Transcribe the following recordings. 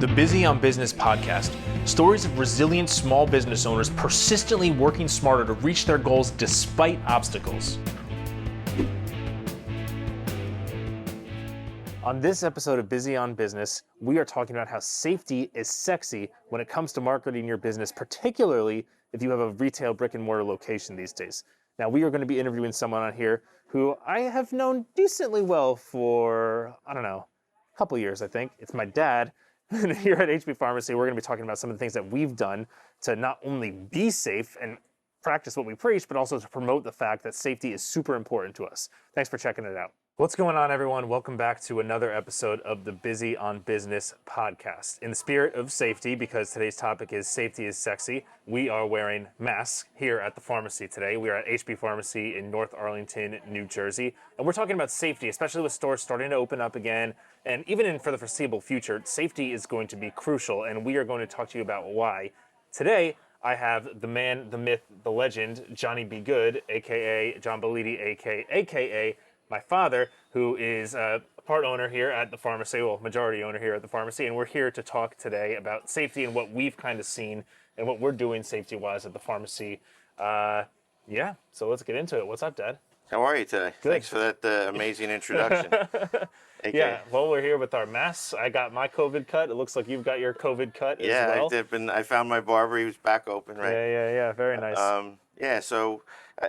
The Busy on Business podcast. Stories of resilient small business owners persistently working smarter to reach their goals despite obstacles. On this episode of Busy on Business, we are talking about how safety is sexy when it comes to marketing your business, particularly if you have a retail brick and mortar location these days. Now, we are going to be interviewing someone on here who I have known decently well for, a couple years, I think. It's my dad. And here at HB Pharmacy, we're going to be talking about some of the things that we've done to not only be safe and practice what we preach, but also to promote the fact that safety is super important to us. Thanks for checking it out. What's going on, everyone? Welcome back to another episode of the Busy on Business podcast. In the spirit of safety, because today's topic is safety is sexy, we are wearing masks here at the pharmacy today. We are at HB Pharmacy in North Arlington, New Jersey, and we're talking about safety, especially with stores starting to open up again, and even for the foreseeable future, safety is going to be crucial, and we are going to talk to you about why. Today, I have the man, the myth, the legend, Johnny B. Good, aka John Bellitti, aka my father, who is a part owner here at the pharmacy, well, majority owner here at the pharmacy, and we're here to talk today about safety and what we've kind of seen and what we're doing safety-wise at the pharmacy. So let's get into it. What's up, Dad? How are you today? Good. Thanks for that amazing introduction. Okay. Yeah, well, we're here with our masks. I got my COVID cut. It looks like you've got your COVID cut as well. Yeah, I found my barber. He was back open, right? Yeah. Very nice. So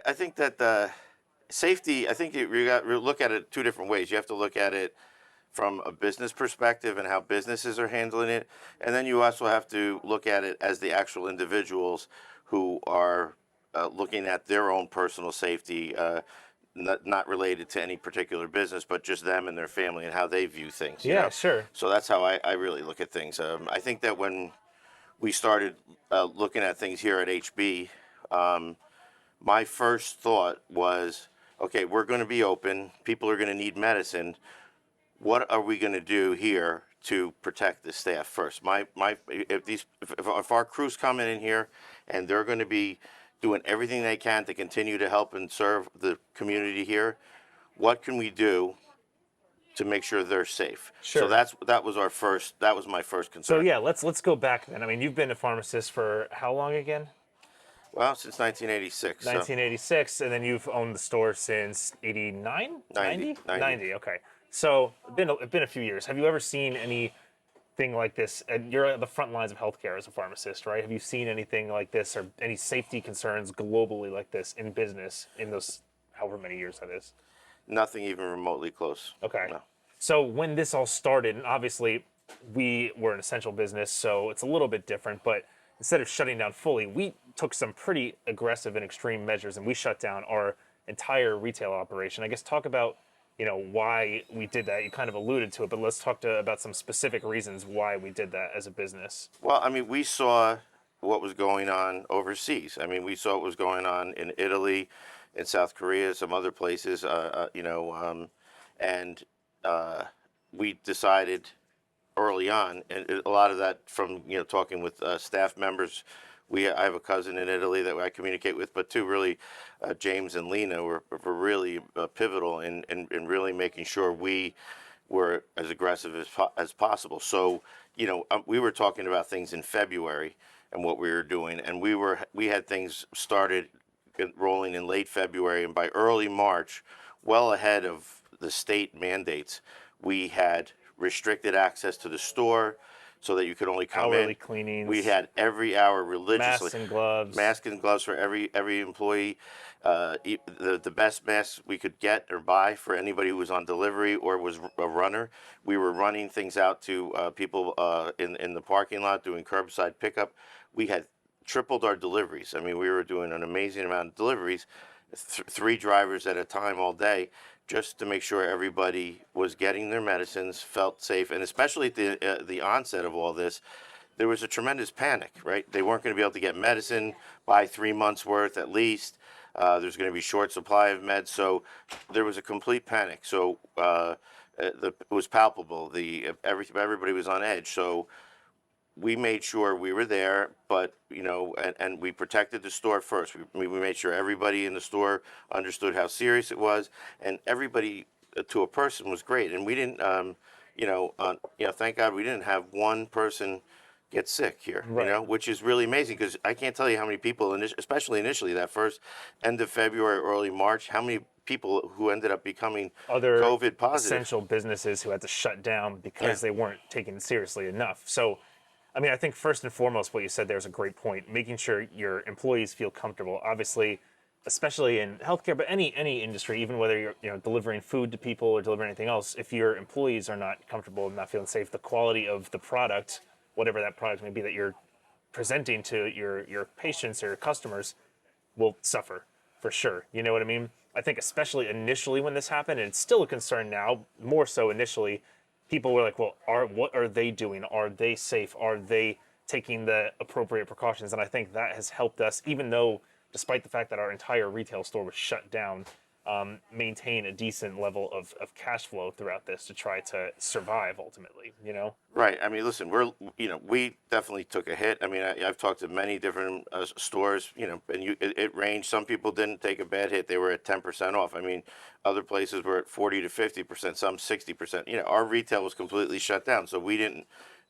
I think that safety, I think you got to look at it two different ways. You have to look at it from a business perspective and how businesses are handling it. And then you also have to look at it as the actual individuals who are looking at their own personal safety, not related to any particular business, but just them and their family and how they view things. You know? Sure. So that's how I really look at things. I think that when we started looking at things here at HB, my first thought was, okay, we're going to be open. People are going to need medicine. What are we going to do here to protect the staff first? If our crew's coming in here and they're going to be doing everything they can to continue to help and serve the community here, what can we do to make sure they're safe? Sure. So that was my first concern. So yeah, let's go back then. I mean, you've been a pharmacist for how long again? Well, since 1986. 1986, and then you've owned the store since 89? 90. Okay. So it's been a few years. Have you ever seen anything like this? And you're at the front lines of healthcare as a pharmacist, right? Have you seen anything like this or any safety concerns globally like this in business in those however many years that is? Nothing even remotely close. Okay. No. So when this all started, and obviously we were an essential business, so it's a little bit different, but instead of shutting down fully, we took some pretty aggressive and extreme measures, and we shut down our entire retail operation. I guess talk about, why we did that. You kind of alluded to it, but let's talk about some specific reasons why we did that as a business. Well, I mean, we saw what was going on overseas. I mean, we saw what was going on in Italy, in South Korea, some other places, and we decided early on, and a lot of that from talking with staff members. I have a cousin in Italy that I communicate with, but too really James and Lena were really pivotal in really making sure we were as aggressive as possible. So we were talking about things in February and what we were doing, and we had things started rolling in late February, and by early March, well ahead of the state mandates, we had restricted access to the store so that you could only come hourly in. Cleanings. We had every hour religiously. Masks and gloves for every employee. The best masks we could get or buy for anybody who was on delivery or was a runner. We were running things out to people in the parking lot doing curbside pickup. We had tripled our deliveries. I mean, we were doing an amazing amount of deliveries, 3 drivers at a time all day, just to make sure everybody was getting their medicines, felt safe, and especially at the onset of all this, there was a tremendous panic, right? They weren't going to be able to get medicine, buy 3 months worth at least. There's going to be short supply of meds, so there was a complete panic. So it was palpable. Everybody was on edge. So we made sure we were there, but and we protected the store first. We made sure everybody in the store understood how serious it was, and everybody to a person was great. And we didn't thank God we didn't have one person get sick here, Right. which is really amazing because I can't tell you how many people, especially initially that first end of February, early March, how many people who ended up becoming Other COVID positive. essential businesses who had to shut down Yeah. because they weren't taken seriously enough. So, I mean, I think first and foremost, what you said there is a great point. Making sure your employees feel comfortable. Obviously, especially in healthcare, but any industry, even whether you're delivering food to people or delivering anything else, if your employees are not comfortable and not feeling safe, the quality of the product, whatever that product may be that you're presenting to your patients or your customers, will suffer for sure. You know what I mean? I think especially initially when this happened, and it's still a concern now, more so initially, people were like, well, what are they doing? Are they safe? Are they taking the appropriate precautions? And I think that has helped us, even though despite the fact that our entire retail store was shut down, maintain a decent level of cash flow throughout this to try to survive ultimately, Right. I mean, listen, we definitely took a hit. I mean, I've talked to many different stores, and it ranged. Some people didn't take a bad hit; they were at 10% off. I mean, other places were at 40 to 50%, some 60%. Our retail was completely shut down, so we didn't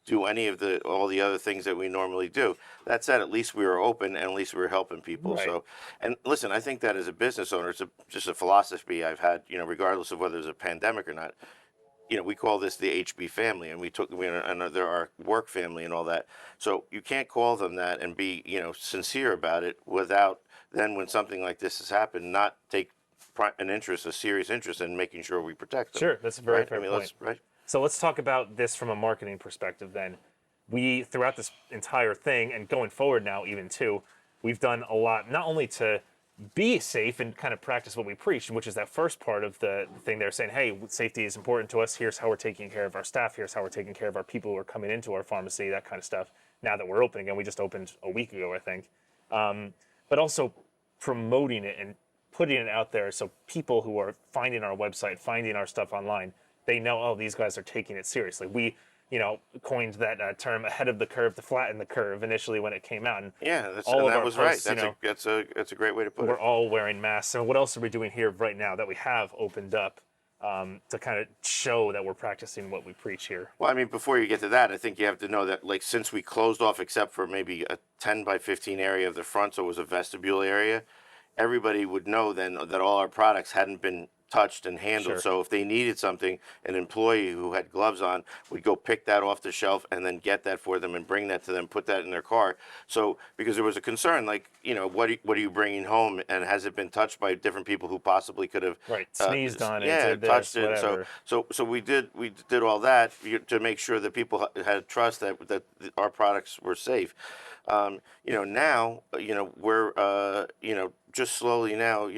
do any of all the other things that we normally do. That said, at least we were open, and at least we were helping people. Right. So, and listen, I think that as a business owner, just a philosophy I've had. Regardless of whether there's a pandemic or not, we call this the HB family, and and they're our work family and all that. So you can't call them that and be, sincere about it without then, when something like this has happened, not take a serious interest in making sure we protect them. Sure, that's a very Right? I fair mean, point. right? So let's talk about this from a marketing perspective then. We, throughout this entire thing and going forward now, even too, we've done a lot, not only to be safe and kind of practice what we preach, which is that first part of the thing they're saying, hey, safety is important to us. Here's how we're taking care of our staff. Here's how we're taking care of our people who are coming into our pharmacy, that kind of stuff. Now that we're open again, we just opened a week ago, I think. But also promoting it and putting it out there so people who are finding our website, finding our stuff online, they know, oh, these guys are taking it seriously. We, coined that term ahead of the curve to flatten the curve initially when it came out. And Yeah, all of that our was posts, right. That's a great way to put we're it. all wearing masks. So what else are we doing here right now that we have opened up to kind of show that we're practicing what we preach here? Well, I mean, before you get to that, I think you have to know that, like, since we closed off, except for maybe a 10 by 15 area of the front, so it was a vestibule area, everybody would know then that all our products hadn't been touched and handled. Sure. So if they needed something, an employee who had gloves on would go pick that off the shelf and then get that for them and bring that to them, put that in their car. So because there was a concern, like, what are you bringing home, and has it been touched by different people who possibly could have Right. Sneezed on it, yeah, did this, touched it. whatever. So we did all that to make sure that people had trust that our products were safe. Now, we're, just slowly now,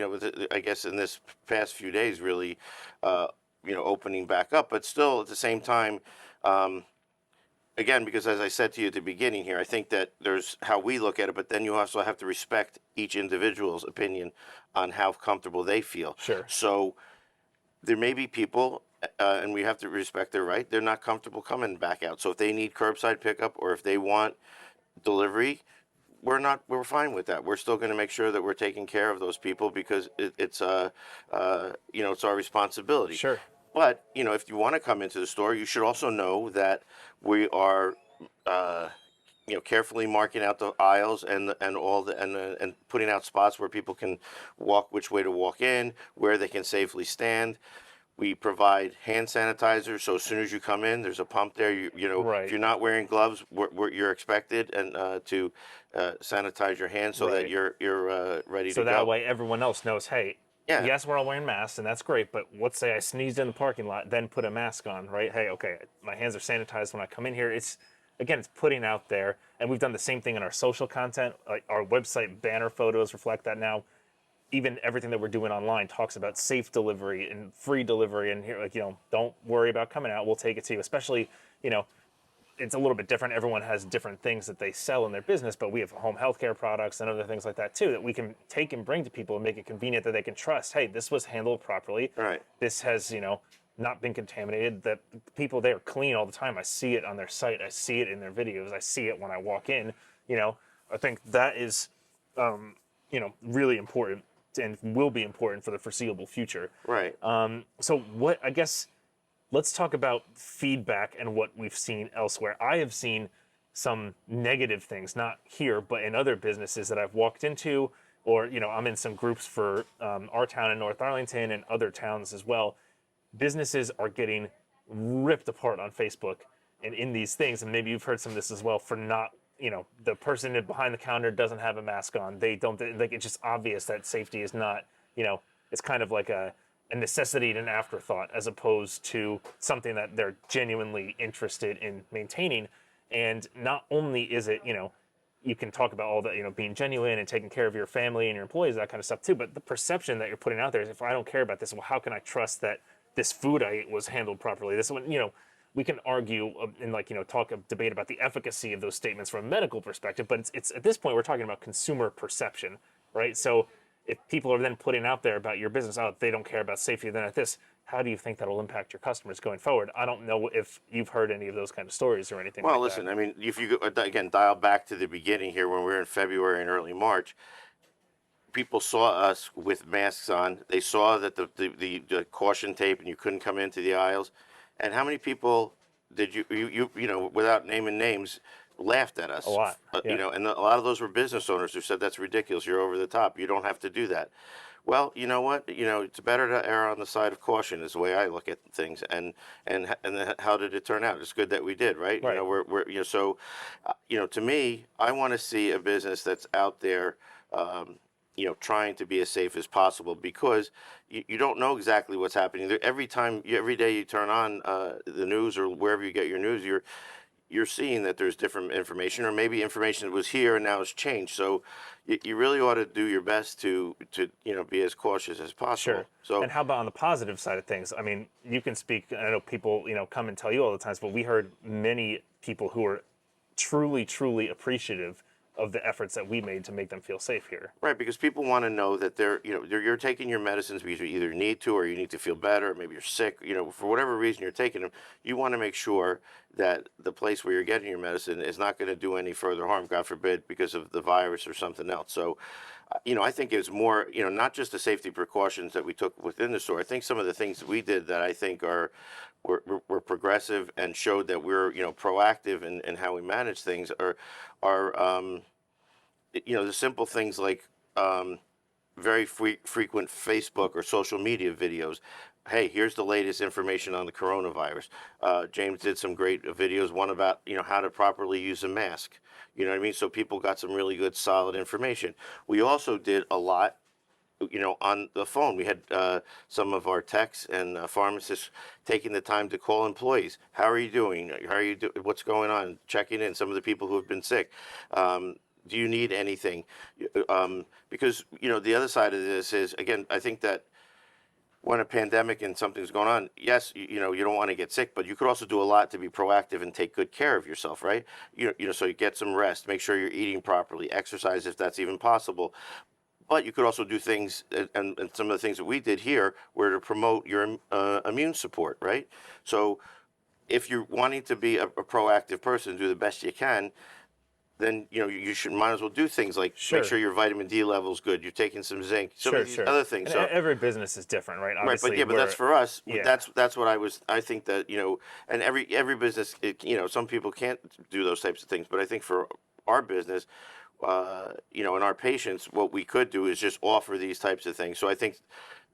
I guess in this past few days, really, opening back up, but still at the same time, again, because as I said to you at the beginning here, I think that there's how we look at it, but then you also have to respect each individual's opinion on how comfortable they feel. Sure. So there may be people, and we have to respect their right. They're not comfortable coming back out. So if they need curbside pickup or if they want delivery, we're fine with that. We're still going to make sure that we're taking care of those people because it's it's our responsibility. Sure. But if you want to come into the store, you should also know that we are carefully marking out the aisles and all and putting out spots where people can walk, which way to walk in, where they can safely stand. We provide hand sanitizer, so as soon as you come in, there's a pump there. Right. If you're not wearing gloves, you're expected to sanitize your hands so that Right. you're ready So to that go. way everyone else knows, hey, Yeah. yes, we're all wearing masks, and that's great, but let's say I sneezed in the parking lot, then put a mask on, right? Hey, okay, my hands are sanitized when I come in here. It's putting out there, and we've done the same thing in our social content. Like our website banner photos reflect that now. Even everything that we're doing online talks about safe delivery and free delivery, and here, don't worry about coming out. We'll take it to you. Especially, it's a little bit different. Everyone has different things that they sell in their business, but we have home healthcare products and other things like that too that we can take and bring to people and make it convenient that they can trust. Hey, this was handled properly. Right. This has, not been contaminated. That people, they are clean all the time. I see it on their site. I see it in their videos. I see it when I walk in. I think that is, really important and will be important for the foreseeable future. Right. So what, I guess, let's talk about feedback and what we've seen elsewhere. I have seen some negative things, not here, but in other businesses that I've walked into, or I'm in some groups for our town in North Arlington and other towns as well. Businesses are getting ripped apart on Facebook and in these things, and maybe you've heard some of this as well, for not, the person behind the counter doesn't have a mask on. They don't, like, it's just obvious that safety is not, it's kind of like a necessity and an afterthought, as opposed to something that they're genuinely interested in maintaining. And not only is it, you can talk about all that, being genuine and taking care of your family and your employees, that kind of stuff too. But the perception that you're putting out there is, if I don't care about this, well, how can I trust that this food I ate was handled properly? This one, we can argue and debate about the efficacy of those statements from a medical perspective, but it's at this point we're talking about consumer perception, right? So if people are then putting out there about your business, oh, they don't care about safety, then at this, how do you think that'll impact your customers going forward? I don't know if you've heard any of those kind of stories or anything Well, like listen, that. I mean, if you again dial back to the beginning here when we were in February and early March, people saw us with masks on. They saw that the caution tape and you couldn't come into the aisles. And how many people did you without naming names, laughed at A us? lot, yeah. And a lot of those were business owners who said, that's ridiculous. You're over the top. You don't have to do that. Well, you know what? It's better to err on the side of caution, is the way I look at things. And then how did it turn out? It's good that we did, right? Right. So, to me, I want to see a business that's out there, trying to be as safe as possible, because you don't know exactly what's happening. Every day you turn on the news or wherever you get your news, you're seeing that there's different information, or maybe information that was here and now has changed. So you really ought to do your best to be as cautious as possible. Sure. So, And how about on the positive side of things? I mean, you can speak, I know people, come and tell you all the times, but we heard many people who are truly, truly appreciative of the efforts that we made to make them feel safe here. right, because people want to know that you're taking your medicines because you either need to, or you need to feel better, or maybe you're sick, for whatever reason you're taking them. You want to make sure that the place where you're getting your medicine is not going to do any further harm, God forbid, because of the virus or something else. So, I think it's more, not just the safety precautions that we took within the store. I think some of the things that we did that I think were progressive and showed that we're, proactive in how we manage things are the simple things like very frequent Facebook or social media videos. Hey, here's the latest information on the coronavirus. James did some great videos, one about how to properly use a mask. You know what I mean? So people got some really good, solid information. We also did a lot, on the phone. We had some of our techs and pharmacists taking the time to call employees. How are you doing? How are you doing? What's going on? Checking in. Some of the people who have been sick. Do you need anything? Because the other side of this is, again, I think that when a pandemic and something's going on, yes, you don't want to get sick, but you could also do a lot to be proactive and take good care of yourself, right? So you get some rest, make sure you're eating properly, exercise if that's even possible. But you could also do things, and some of the things that we did here were to promote your immune support, right? So if you're wanting to be a proactive person, do the best you can, then you should might as well do things like Sure. make sure your vitamin D level's good. You're taking some zinc, some of these other things. And So every business is different, right? Obviously, right, but that's for us. Yeah. That's what I think that and every business, some people can't do those types of things, but I think for our business, and our patients, what we could do is just offer these types of things. So I think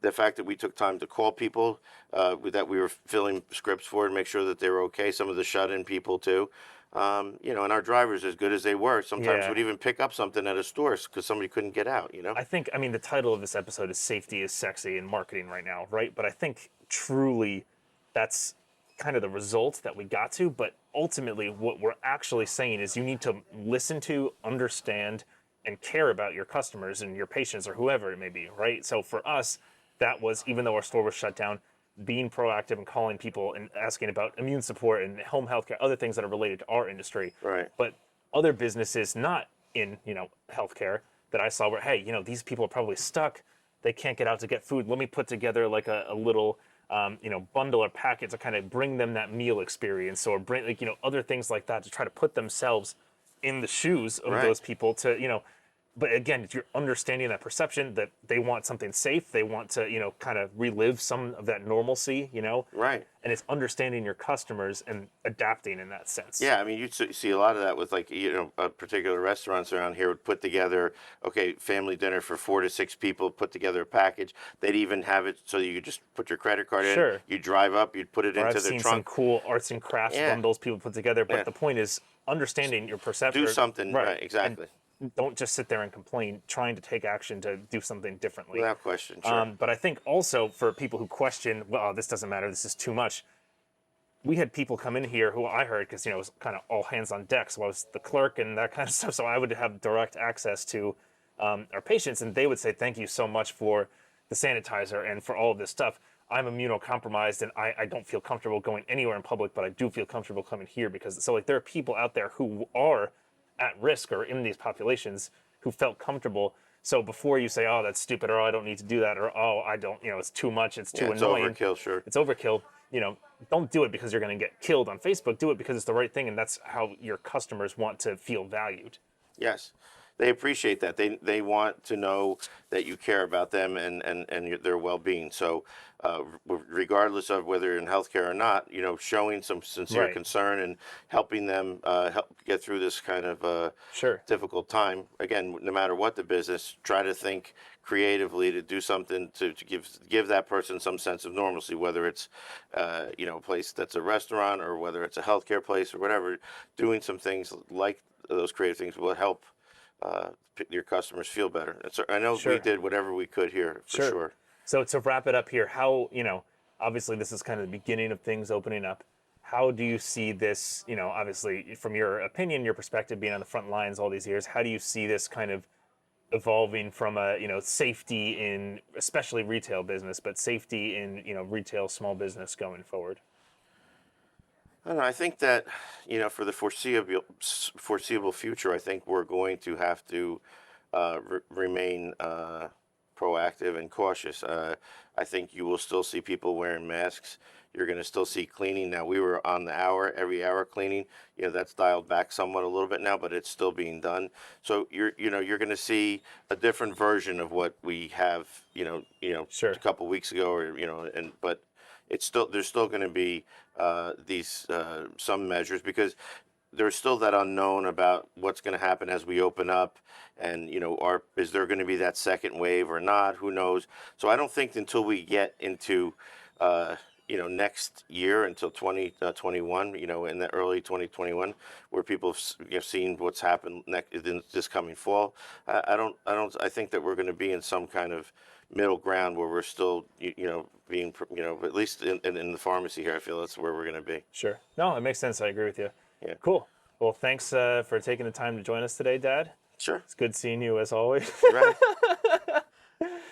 the fact that we took time to call people that we were filling scripts for and make sure that they were okay. Some of the shut-in people too. And our drivers, as good as they were, sometimes Yeah. would even pick up something at a store because somebody couldn't get out. I think, the title of this episode is Safety is Sexy in Marketing right now, right? But I think truly that's kind of the result that we got to. But ultimately, what we're actually saying is you need to listen to, understand, and care about your customers and your patients or whoever it may be, right? So for us, that was, even though our store was shut down, being proactive and calling people and asking about immune support and home health care, other things that are related to our industry. Right. But other businesses not in, healthcare that I saw were, hey, these people are probably stuck. They can't get out to get food. Let me put together like a little, bundle or packet to kind of bring them that meal experience, or bring other things like that to try to put themselves in the shoes of Right. those people to, but again, if you're understanding that perception that they want something safe, they want to, kind of relive some of that normalcy, Right. and it's understanding your customers and adapting in that sense. Yeah, I mean, see a lot of that with, like, particular restaurants around here would put together, okay, family dinner for 4 to 6 people, put together a package. They'd even have it so you could just put your credit card in. Sure. You drive up, you'd put it Or into I've the seen some trunk. cool arts and crafts Yeah, bundles people put together, but yeah. the point is understanding your perception. Do something, right? Exactly. And don't just sit there and complain, trying to take action to do something differently. Without question, sure. But I think also for people who question, well, this doesn't matter, this is too much. We had people come in here who I heard, because it was kind of all hands on deck. So I was the clerk and that kind of stuff. So I would have direct access to our patients, and they would say, "Thank you so much for the sanitizer and for all of this stuff. I'm immunocompromised and I don't feel comfortable going anywhere in public, but I do feel comfortable coming here because." So like there are people out there who are at risk or in these populations who felt comfortable. So before you say, "Oh, that's stupid," or "Oh, I don't need to do that," or "Oh, I don't," it's too much, it's too annoying. It's overkill, sure. It's overkill. Don't do it because you're going to get killed on Facebook. Do it because it's the right thing, and that's how your customers want to feel valued. Yes, they appreciate that. They want to know that you care about them and their well-being. So, regardless of whether you're in healthcare or not, showing some sincere Right. concern and helping them help get through this kind of Sure. difficult time. Again, no matter what the business, try to think creatively to do something to give that person some sense of normalcy, whether it's a place that's a restaurant or whether it's a healthcare place or whatever. Doing some things like those creative things will help your customers feel better. And so I know Sure. we did whatever we could here for sure. So to wrap it up here, how, obviously this is kind of the beginning of things opening up. How do you see this, obviously from your opinion, your perspective, being on the front lines all these years, how do you see this kind of evolving from a, safety in especially retail business, but safety in, retail small business going forward? I don't know. I think that, for the foreseeable future, I think we're going to have to remain proactive and cautious. I think you will still see people wearing masks. You're going to still see cleaning. Now, we were on the hour, every hour cleaning. That's dialed back somewhat a little bit now, but it's still being done. So you're going to see a different version of what we have, Sure. a couple weeks ago, or but there's still going to be these some measures, because there's still that unknown about what's going to happen as we open up, and is there going to be that second wave or not? Who knows? So I don't think until we get into next year, until 2021, in the early 2021, where people have seen what's happened in this coming fall. I think that we're going to be in some kind of middle ground where we're still, being, at least in the pharmacy here, I feel that's where we're going to be. Sure. No, it makes sense. I agree with you. Yeah. Cool. Well, thanks for taking the time to join us today, Dad. Sure. It's good seeing you as always. Right.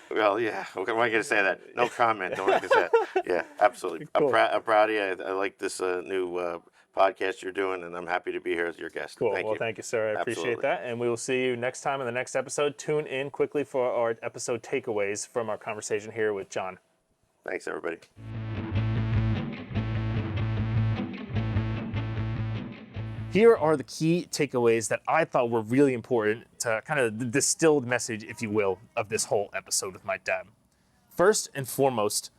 Well, yeah. Okay, why are you going to say that? No comment. Don't like to say that. Yeah, absolutely. Cool. I'm proud of you. I like this new podcast you're doing, and I'm happy to be here as your guest. Cool. Thank Well, you. thank you, sir. I appreciate Absolutely. that. And we will see you next time in the next episode. Tune in quickly for our episode takeaways from our conversation here with John. Thanks, everybody. Here are the key takeaways that I thought were really important to kind of the distilled message, if you will, of this whole episode with my dad. First and foremost,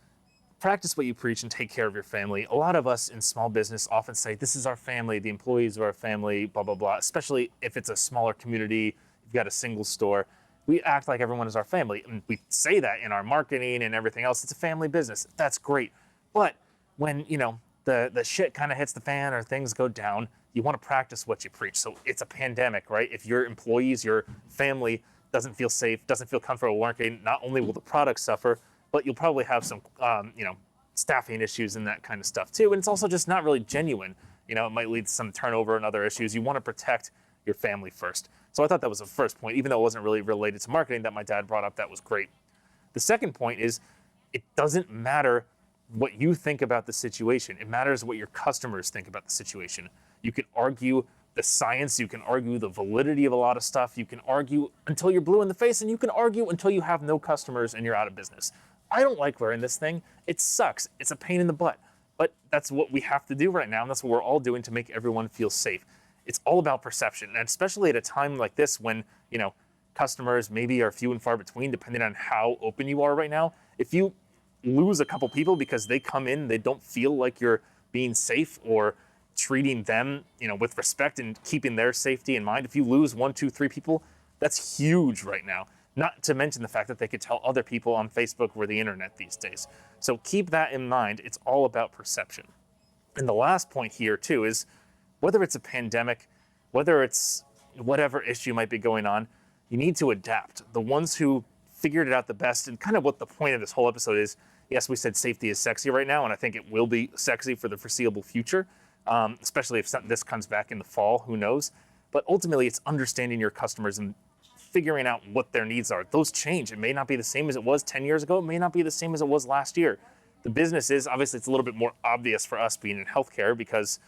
practice what you preach and take care of your family. A lot of us in small business often say, this is our family, the employees are our family, blah, blah, blah, especially if it's a smaller community, you've got a single store. We act like everyone is our family, and we say that in our marketing and everything else. It's a family business. That's great. But when, the shit kind of hits the fan or things go down, you want to practice what you preach. So it's a pandemic, right? If your employees, your family doesn't feel safe, doesn't feel comfortable working, not only will the product suffer, but you'll probably have some, staffing issues and that kind of stuff too. And it's also just not really genuine. It might lead to some turnover and other issues. You want to protect your family first. So I thought that was the first point, even though it wasn't really related to marketing that my dad brought up. That was great. The second point is, it doesn't matter what you think about the situation. It matters what your customers think about the situation. You can argue the science, you can argue the validity of a lot of stuff, you can argue until you're blue in the face, and you can argue until you have no customers and you're out of business. I don't like wearing this thing. It sucks. It's a pain in the butt. But that's what we have to do right now, and that's what we're all doing to make everyone feel safe. It's all about perception, and especially at a time like this when, customers maybe are few and far between depending on how open you are right now. If you lose a couple people because they come in, they don't feel like you're being safe or treating them, with respect and keeping their safety in mind. If you lose 1, 2, 3 people, that's huge right now. Not to mention the fact that they could tell other people on Facebook or the internet these days. So keep that in mind. It's all about perception. And the last point here too is whether it's a pandemic, whether it's whatever issue might be going on, you need to adapt. The ones who figured it out the best, and kind of what the point of this whole episode is, yes, we said safety is sexy right now, and I think it will be sexy for the foreseeable future, especially if this comes back in the fall, who knows? But ultimately, it's understanding your customers and figuring out what their needs are. Those change. It may not be the same as it was 10 years ago. It may not be the same as it was last year. The business is, obviously, it's a little bit more obvious for us being in healthcare because,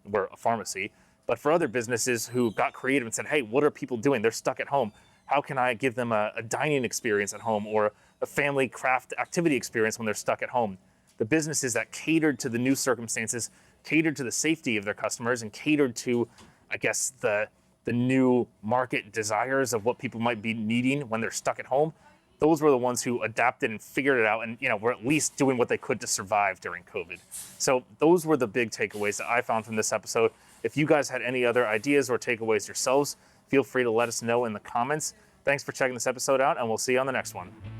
we're a pharmacy. But for other businesses who got creative and said, hey, what are people doing? They're stuck at home. How can I give them a dining experience at home or a family craft activity experience when they're stuck at home? The businesses that catered to the new circumstances, catered to the safety of their customers, and catered to, I guess, the new market desires of what people might be needing when they're stuck at home, those were the ones who adapted and figured it out and, were at least doing what they could to survive during COVID. So those were the big takeaways that I found from this episode. If you guys had any other ideas or takeaways yourselves, feel free to let us know in the comments. Thanks for checking this episode out, and we'll see you on the next one.